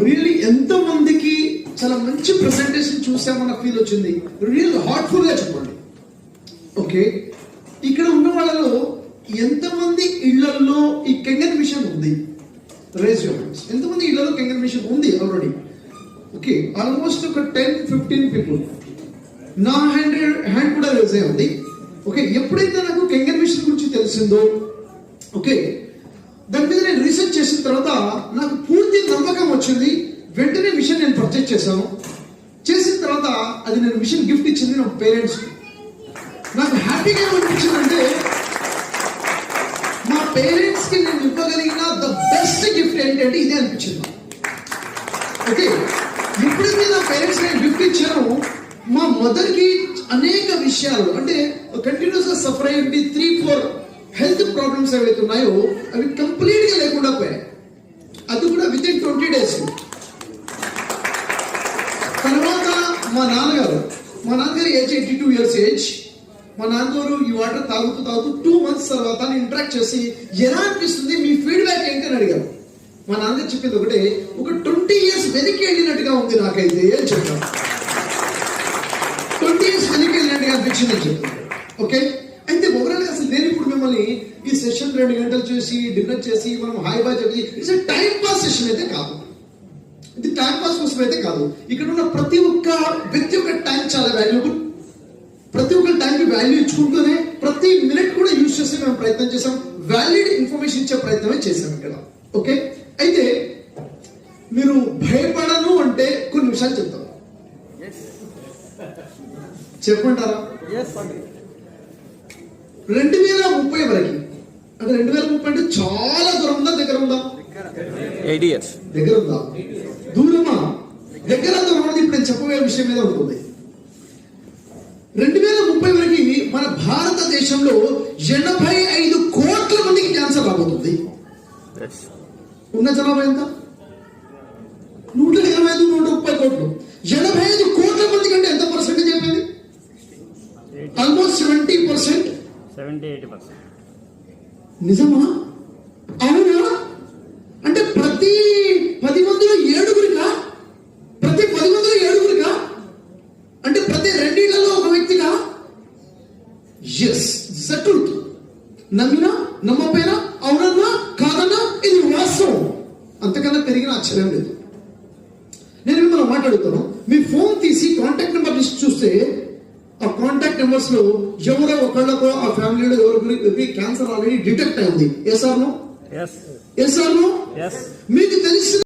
Really ఎంత మందికి చాలా మంచి ప్రెసెంటేషన్ చూసామన్న ఫీల్ వచ్చింది? రియల్ హార్ట్ఫుల్ గా చెప్పండి. ఓకే, ఇక్కడ ఉన్న వాళ్ళలో ఎంతమంది ఇళ్లలో ఈ కెంగన్ మిషన్ ఉంది? Raise your hands. ఎంతమంది ఇళ్లలో కెంగన్ మిషన్ ఉంది ఆల్రెడీ? ఓకే, ఆల్మోస్ట్ ఒక 10-15 పీపుల్. నా హ్యాండ్ కూడా రేజ్ అయి ఉంది. ఓకే, ఎప్పుడైతే నాకు కెంగన్ మిషన్ గురించి తెలిసిందో, ఓకే, దాని మీద నేను రీసెర్చ్ చేసిన తర్వాత నాకు పూర్తి నమ్మకం వచ్చింది. వెంటనే మిషన్ నేను పర్చేజ్ చేశాను. చేసిన తర్వాత అది నేను మిషన్ గిఫ్ట్ ఇచ్చింది నా పేరెంట్స్. నాకు హ్యాపీగా అనిపించిందంటే మా పేరెంట్స్ కి నేను ఇవ్వగలిగిన ద బెస్ట్ గిఫ్ట్ ఏంటంటే ఇదే అనిపించింది. ఓకే, ఎప్పుడైతే నా పేరెంట్స్ నేను గిఫ్ట్ ఇచ్చాను, మా మదర్ కి అనేక విషయాలు అంటే కంటిన్యూస్ గా సఫర్ అయ్యి 3-4 హెల్త్ ప్రాబ్లమ్స్ ఏవైతే ఉన్నాయో అవి కంప్లీట్ గా లేకుండా పోయాయి. అది కూడా విత్ ఇన్ 20 days. తర్వాత మా నాన్నగారు ఏజ్ 82 years ఏజ్. మా నాన్నగారు ఈ వాటర్ తాగుతూ 2 months తర్వాత ఇంటరాక్ట్ చేసి ఎలా అనిపిస్తుంది, మీ ఫీడ్బ్యాక్ ఏంటి అని అడిగారు. మా నాన్నగారు చెప్పింది ఒకటే, ఒక 20 years వెనక్కి వెళ్ళినట్టుగా ఉంది నాకైతే అని చెప్పాను. 20 years వెనక్కి వెళ్ళినట్టుగా అనిపించింది అని చెప్పాను. ఓకే, అయితే ఓవరాల్ గా అసలు నేను ఇప్పుడు మిమ్మల్ని ఈ సెషన్ 2 గంటలు చేసి డిన్నర్ చేసి మనం హాయ్ బాయ్ చెప్పి ఇట్స్ టైం పాస్ సెషన్ అయితే కాదు. ఇది టైం పాస్ కోసం అయితే కాదు. ఇక్కడ ఉన్న ప్రతి ఒక్క వ్యక్తి యొక్క టైం చాలా వాల్యూబుల్. ప్రతి ఒక్క టైంకి వాల్యూ ఇచ్చుకుంటూనే ప్రతి మినిట్ కూడా యూజ్ చేసి మేము ప్రయత్నం చేసాం. వ్యాలిడ్ ఇన్ఫర్మేషన్ ఇచ్చే ప్రయత్నమే చేసాం ఇక్కడ. ఓకే, అయితే మీరు భయపడను అంటే కొన్ని విషయాలు చెప్తాం, చెప్పమంటారా? 2030 వరకు, అంటే 2030 అంటే చాలా దూరం ఉందా దగ్గర ఉందా? 8 years దగ్గర ఉందా దూరమా? దగ్గర దూరం అనేది ఇప్పుడు నేను చెప్పబోయే విషయం మీద ఉంటుంది. 2030 వరకు మన భారతదేశంలో 85 కోట్ల మందికి క్యాన్సర్ రాబోతుంది. ఉన్న జనాభా ఎంత? 125-130 కోట్లు. 85 కోట్ల మంది కంటే ఎంత పర్సెంటేజ్ అయిపోయింది? ఆల్మోస్ట్ 70%. నిజమా? అవునా? అంటే ప్రతి 10 మందిలో 7గురికా? ప్రతి 10 మందిలో 7గురికా? అంటే ప్రతి 2 ఇళ్లలో ఒక వ్యక్తిగా? Yes, truth. నమ్మినా నమ్మపోయినా, అవునన్నా కాదన్నా, ఇది వాస్తవం. అంతకన్నా పెరిగిన ఆశ్చర్యం లేదు. నేను మిమ్మల్ని మాట్లాడుతాను. మీ ఫోన్ తీసి కాంటాక్ట్ నెంబర్ లిస్ట్ చూస్తే ఆ కాంటాక్ట్ నెంబర్స్ లో ఎవరో ఒకళ్ళకో ఆ ఫ్యామిలీలో ఎవరికి క్యాన్సర్ ఆల్రెడీ డిటెక్ట్ అయింది. Yes or no? మీకు తెలిసిన